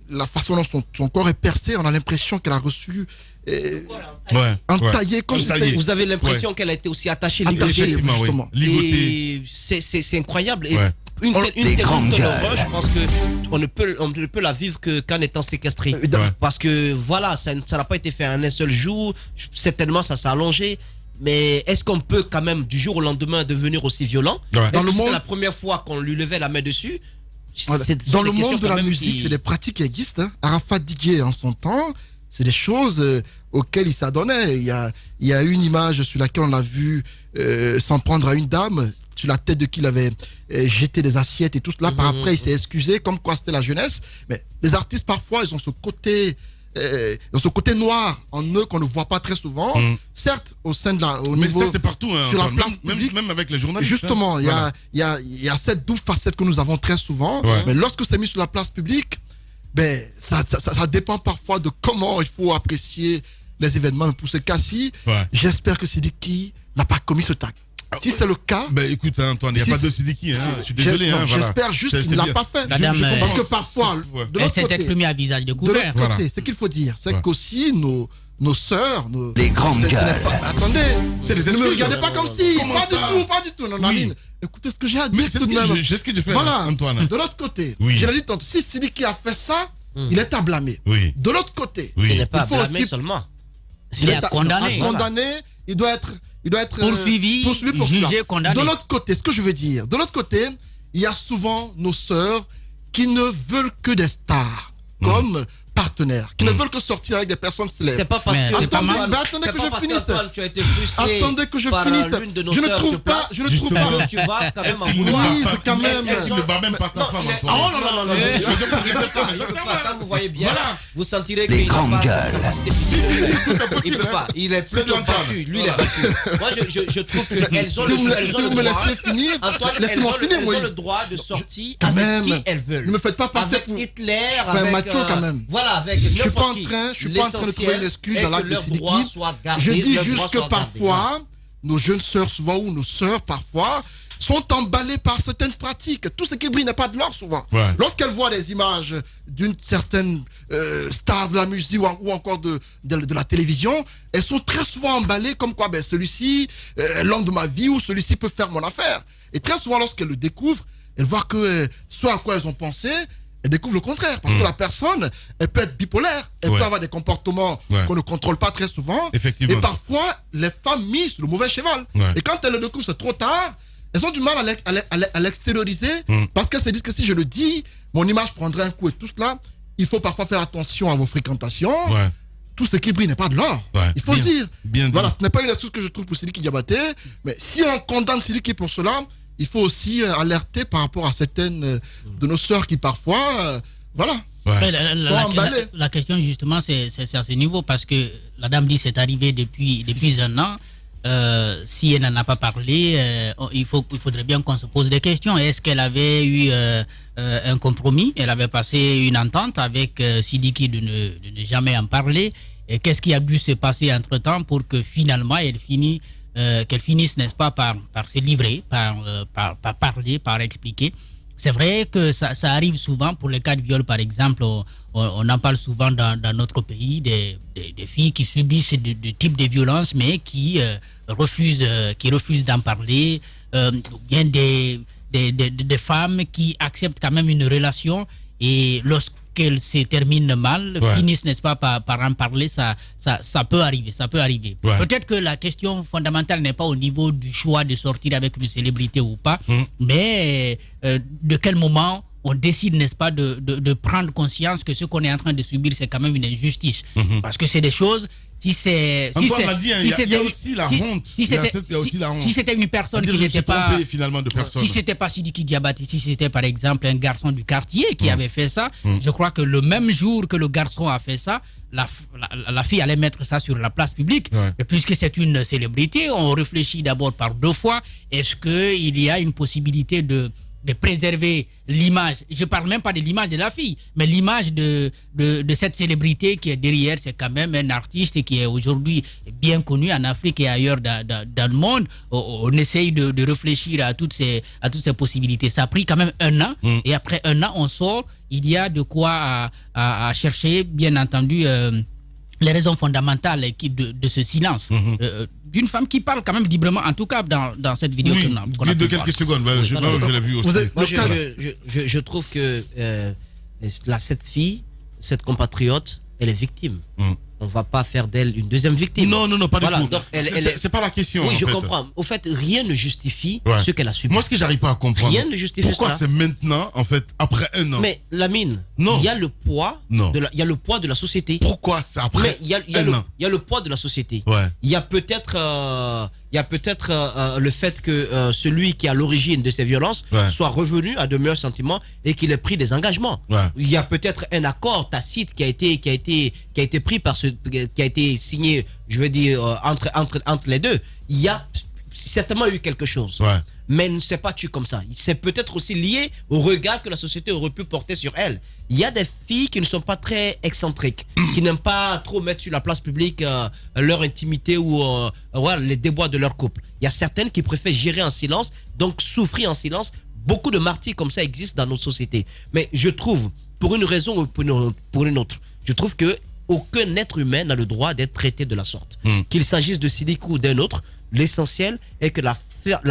la façon dont son corps est percé, on a l'impression qu'elle a reçu entaillé comme ça. Vous avez l'impression qu'elle a été aussi attachée, ligotée. Et c'est incroyable. Et une telle horreur, je pense qu'on ne peut la vivre qu'en étant séquestré. Parce que voilà, ça n'a pas été fait en un seul jour. Certainement, ça s'est allongé. Mais est-ce qu'on peut quand même, du jour au lendemain, devenir aussi violent? Dans le monde, c'était la première fois qu'on lui levait la main dessus. Dans le monde de la musique, c'est des pratiques qui existent. Arafat Didier, en son temps, c'est des choses auxquelles il s'adonnait. Il y a une image sur laquelle on a vu s'en prendre à une dame, sur la tête de qui il avait jeté des assiettes et tout cela. Par après, il s'est excusé, comme quoi c'était la jeunesse. Mais les artistes, parfois, ils ont ce côté noir en eux qu'on ne voit pas très souvent. Certes, au sein de mais ça, c'est partout, hein, sur la place publique, même avec les journalistes. Justement, il y a cette double facette que nous avons très souvent. Mais lorsque c'est mis sur la place publique, ça dépend parfois de comment il faut apprécier les événements. Pour ce cas-ci, j'espère que Sidiki n'a pas commis ce acte. Si c'est le cas... Ben écoute Antoine, il n'y a pas de Sidiki, je suis désolé. J'espère juste qu'il ne l'a pas fait. Parce que parfois, de elle s'est exprimée à visage découvert. De l'autre côté, ce qu'il faut dire, c'est qu'aussi nos sœurs, les grandes gueules. Attendez, ne me regardez pas comme si. Pas du tout. Non, Aline, écoutez ce que j'ai à dire. C'est ce que je fais, Antoine. De l'autre côté, je l'ai dit tantôt, si Sidiki a fait ça, il est à blâmer. De l'autre côté, il n'est pas à blâmer seulement. Il est condamné. Il doit être poursuivi pour jugé, condamné. De l'autre côté, ce que je veux dire, de l'autre côté, il y a souvent nos sœurs qui ne veulent que des stars comme partenaires, qui ne veulent que sortir avec des personnes célèbres. C'est pas parce que attendez que je finisse. Tu as été frustré. Attendez que je finisse. Je ne trouve pas. Que tu vas quand même en vouloir. Oui, c'est quand même. Est-ce qu'il ne bat même pas sa femme, Antoine? Non. Quand vous voyez bien, vous sentirez les grandes gueules. Il ne peut pas. Il est plutôt battu. Lui, il est battu. Moi, je trouve qu'elles ont le droit. Laissez-moi finir, Elles ont le droit de sortir avec qui elles veulent. Ne me faites pas passer pour Hitler, avec macho quand même. Voilà, avec je suis pas en train de trouver une excuse à l'acte de Sidiki. Je dis juste que parfois, nos jeunes sœurs souvent, ou nos sœurs parfois, sont emballées par certaines pratiques. Tout ce qui brille n'est pas de l'or souvent. Lorsqu'elles voient des images d'une certaine star de la musique ou encore de la télévision, elles sont très souvent emballées comme quoi celui-ci, l'homme de ma vie, ou celui-ci peut faire mon affaire. Et très souvent, lorsqu'elles le découvrent, elles voient que ce à quoi elles ont pensé, elles découvrent le contraire. Parce que la personne, elle peut être bipolaire. Elle peut avoir des comportements qu'on ne contrôle pas très souvent. Et parfois, les femmes misent sur le mauvais cheval. Et quand elles le découvrent, c'est trop tard. Elles ont du mal à l'extérioriser. Parce qu'elles se disent que si je le dis, mon image prendrait un coup et tout cela. Il faut parfois faire attention à vos fréquentations. Tout ce qui brille n'est pas de l'or. Il faut le dire. Voilà, ce n'est pas une excuse que je trouve pour Sidiki Diabaté. Mais si on condamne Sidiki pour cela, il faut aussi alerter par rapport à certaines de nos sœurs qui parfois, la question justement c'est à ce niveau, parce que la dame dit c'est arrivé depuis un an. Si elle n'en a pas parlé, il faudrait bien qu'on se pose des questions. Est-ce qu'elle avait eu un compromis? Elle avait passé une entente avec Sidiki de ne jamais en parler. Et qu'est-ce qui a dû se passer entre-temps pour que finalement qu'elle finisse, n'est-ce pas, par se livrer, par parler, par expliquer. C'est vrai que ça arrive souvent pour les cas de viol, par exemple. On en parle souvent dans notre pays, des filles qui subissent de types de violences, mais qui refusent d'en parler. Bien des femmes qui acceptent quand même une relation, et lorsqu'elle se termine mal, finissent, n'est-ce pas, par en parler. Ça peut arriver. Peut-être que la question fondamentale n'est pas au niveau du choix de sortir avec une célébrité ou pas, mais de quel moment on décide, n'est-ce pas, de prendre conscience que ce qu'on est en train de subir, c'est quand même une injustice. Parce que c'est des choses... Si c'était une personne qui n'était pas, si c'était pas Sidiki Diabaté, si c'était par exemple un garçon du quartier qui avait fait ça, je crois que le même jour que le garçon a fait ça, la fille allait mettre ça sur la place publique. Et puisque c'est une célébrité, on réfléchit d'abord par deux fois. Est-ce qu'il y a une possibilité de préserver l'image? Je ne parle même pas de l'image de la fille, mais l'image de cette célébrité qui est derrière. C'est quand même un artiste qui est aujourd'hui bien connu en Afrique et ailleurs dans le monde. On essaye de réfléchir à toutes ces possibilités. Ça a pris quand même un an, et après un an, on sort. Il y a de quoi à chercher, bien entendu, les raisons fondamentales de ce silence. D'une femme qui parle quand même librement, en tout cas dans cette vidéo qu'on a de quelques secondes, je l'ai vu aussi. Moi, je trouve que cette fille, cette compatriote, elle est victime. On ne va pas faire d'elle une deuxième victime. Non, pas du tout. C'est pas la question. Oui, je comprends. Au fait, rien ne justifie ce qu'elle a subi. Moi, ce que j'arrive pas à comprendre, rien ne justifie pourquoi c'est maintenant, en fait, après un an. Mais Lamine, il y a le poids de la société. Pourquoi c'est après il y a le poids de la société. Il y a peut-être le fait que celui qui est à l'origine de ces violences soit revenu à de meilleurs sentiments et qu'il ait pris des engagements. Il y a peut-être un accord tacite qui a été pris qui a été signé, je veux dire, entre les deux. certainement eu quelque chose. Mais elle ne s'est pas tue comme ça. C'est peut-être aussi lié au regard que la société aurait pu porter sur elle. Il y a des filles qui ne sont pas très excentriques, qui n'aiment pas trop mettre sur la place publique leur intimité ou les déboires de leur couple. Il y a certaines qui préfèrent gérer en silence, donc souffrir en silence. Beaucoup de martyrs comme ça existent dans nos sociétés. Mais je trouve, pour une raison ou pour une autre, je trouve que aucun être humain n'a le droit d'être traité de la sorte. Qu'il s'agisse de Sidiki ou d'un autre, l'essentiel est que la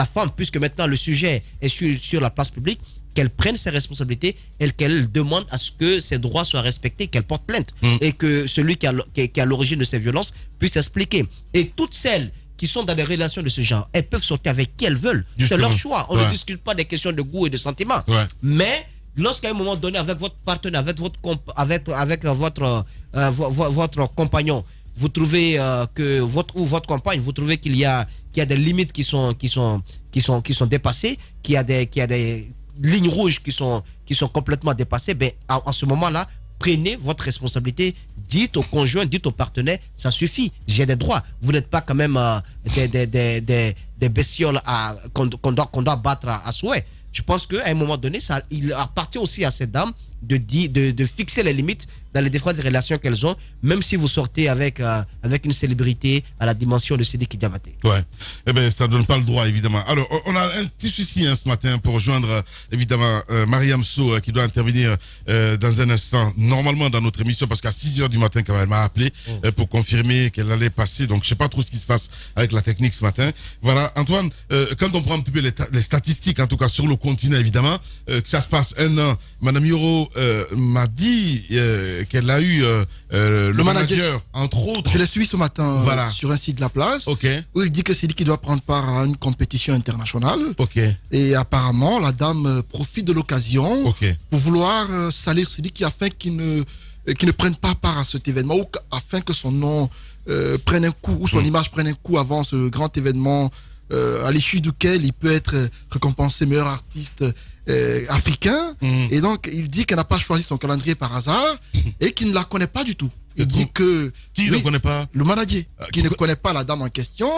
femme, puisque maintenant le sujet est sur la place publique, qu'elle prenne ses responsabilités et qu'elle demande à ce que ses droits soient respectés, qu'elle porte plainte. Et que celui qui est à l'origine de ces violences puisse expliquer. Et toutes celles qui sont dans des relations de ce genre, elles peuvent sortir avec qui elles veulent. C'est leur choix. On ne discute pas des questions de goût et de sentiments. Mais lorsqu'à un moment donné, avec votre partenaire, avec votre compagnon, vous trouvez que votre compagne, vous trouvez qu'il y a des limites qui sont dépassées, qu'il y a des lignes rouges qui sont complètement dépassées, ben en ce moment-là, prenez votre responsabilité, dites au conjoint, dites au partenaire, ça suffit, j'ai des droits. Vous n'êtes pas quand même des bestioles qu'on doit battre à souhait. Je pense qu'à un moment donné, il appartient aussi à ces dames de fixer les limites dans les différentes relations qu'elles ont, même si vous sortez avec une célébrité à la dimension de Sidiki Diabaté. Ouais, eh bien, ça ne donne pas le droit, évidemment. Alors, on a un petit souci ce matin pour rejoindre, évidemment, Mariam Sow, qui doit intervenir dans un instant, normalement dans notre émission, parce qu'à 6h du matin, quand même, elle m'a appelé pour confirmer qu'elle allait passer. Donc, je ne sais pas trop ce qui se passe avec la technique ce matin. Voilà, Antoine, quand on prend un petit peu les statistiques, en tout cas sur le continent, évidemment, que ça se passe un an, Madame Yoro m'a dit qu'elle a eu le manager, entre autres. Je l'ai suivi ce matin sur un site de la place, où il dit que c'est lui qui doit prendre part à une compétition internationale. Et apparemment, la dame profite de l'occasion pour vouloir salir Sidiki afin qu'il ne prenne pas part à cet événement, ou afin que son nom prenne un coup, ou son image prenne un coup avant ce grand événement, à l'issue duquel il peut être récompensé meilleur artiste africain. Et donc il dit qu'elle n'a pas choisi son calendrier par hasard et qu'il ne la connaît pas du tout. Il dit que ne connaît pas le manager, qui ne connaît pas la dame en question,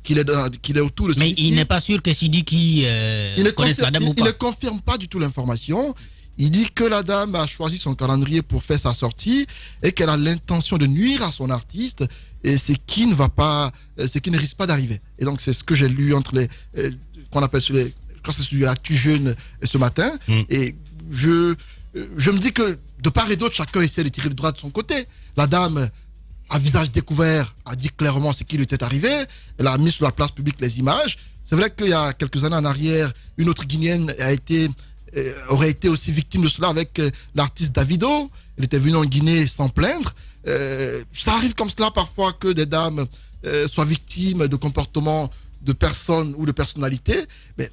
qu'il est autour de. Mais il n'est pas sûr que Sidiki connaisse la dame ou pas. Il ne confirme pas du tout l'information. Il dit que la dame a choisi son calendrier pour faire sa sortie et qu'elle a l'intention de nuire à son artiste, et ce qui ne risque pas d'arriver. Et donc c'est ce que j'ai lu entre qu'on appelle quand c'est sur Actu Jeune ce matin. Et je me dis que de part et d'autre, chacun essaie de tirer le droit de son côté. La dame, à visage découvert, a dit clairement ce qui lui était arrivé. Elle a mis sur la place publique les images. C'est vrai qu'il y a quelques années en arrière, une autre Guinéenne aurait été aussi victime de cela avec l'artiste Davido. Elle était venue en Guinée sans plaindre. Ça arrive comme cela parfois que des dames soient victimes de comportements de personnes ou de personnalités. Mais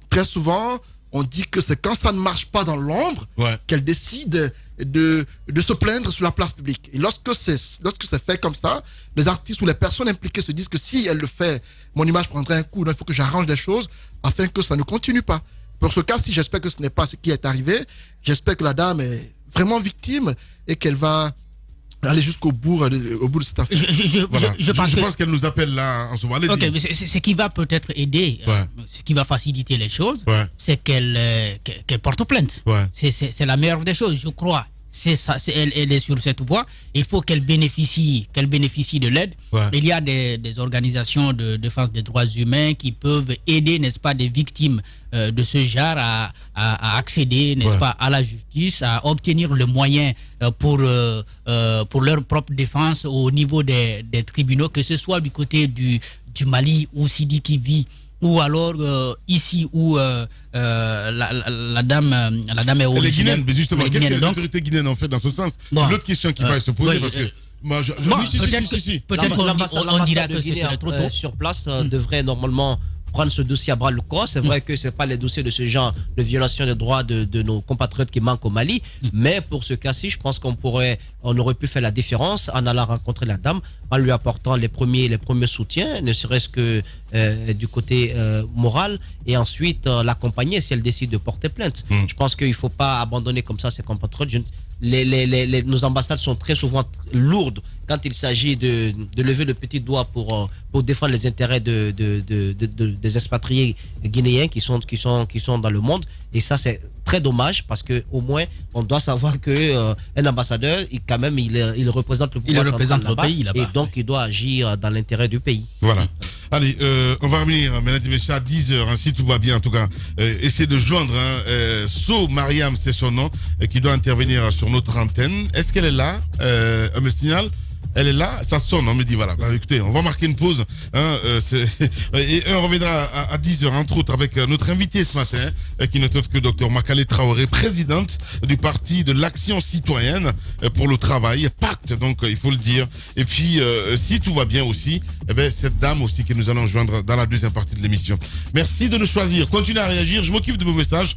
très souvent, on dit que c'est quand ça ne marche pas dans l'ombre qu'elle décide de se plaindre sur la place publique. Et lorsque c'est fait comme ça, les artistes ou les personnes impliquées se disent que si elle le fait, mon image prendrait un coup. Donc il faut que j'arrange des choses afin que ça ne continue pas. Pour ce cas-ci, j'espère que ce n'est pas ce qui est arrivé. J'espère que la dame est vraiment victime et qu'elle va aller jusqu'au bout de cette affaire. Je pense qu'elle nous appelle là en ce moment. Mais ce qui va peut-être aider, ce qui va faciliter les choses, c'est qu'elle porte plainte. C'est la meilleure des choses, je crois. Elle est sur cette voie. Il faut qu'elle bénéficie de l'aide. Il y a des organisations de défense des droits humains qui peuvent aider, n'est-ce pas, des victimes de ce genre à accéder, n'est-ce pas, à la justice, à obtenir le moyen pour leur propre défense au niveau des tribunaux, que ce soit du côté du Mali où Sidiki vit, ou alors ici où la dame est originaire. Les Guinéennes, mais justement, qu'est-ce que l'autorité guinéenne en fait dans ce sens? L'autre question qui va se poser, parce que peut-être qu'on dira que c'est trop tôt. Sur place devrait normalement prendre ce dossier à bras le corps. C'est vrai que ce n'est pas les dossiers de ce genre de violation des droits de nos compatriotes qui manquent au Mali, mais pour ce cas-ci, je pense qu'on aurait pu faire la différence en allant rencontrer la dame, en lui apportant les premiers soutiens, ne serait-ce que du côté moral, et ensuite l'accompagner si elle décide de porter plainte. Je pense qu'il ne faut pas abandonner comme ça ses compatriotes. Nos ambassades sont très souvent lourdes quand il s'agit de lever le petit doigt pour défendre les intérêts des expatriés guinéens qui sont dans le monde. Et ça, c'est très dommage parce que au moins on doit savoir que un ambassadeur, il représente le pouvoir central là-bas, pays là-bas. Et donc il doit agir dans l'intérêt du pays. Voilà. Allez, on va revenir, mesdames et messieurs, à 10h, si tout va bien, en tout cas. Essayez de joindre So Mariam, c'est son nom, qui doit intervenir sur notre antenne. Est-ce qu'elle est là? Elle me signale. Elle est là, ça sonne, on me dit voilà. Bah, écoutez, on va marquer une pause. Et on reviendra à 10h, entre autres, avec notre invité ce matin, qui n'est autre que Dr Makale Traoré, présidente du Parti de l'Action Citoyenne pour le Travail, Pacte, donc il faut le dire. Et puis, si tout va bien aussi, cette dame aussi que nous allons joindre dans la deuxième partie de l'émission. Merci de nous choisir. Continuez à réagir, je m'occupe de vos messages.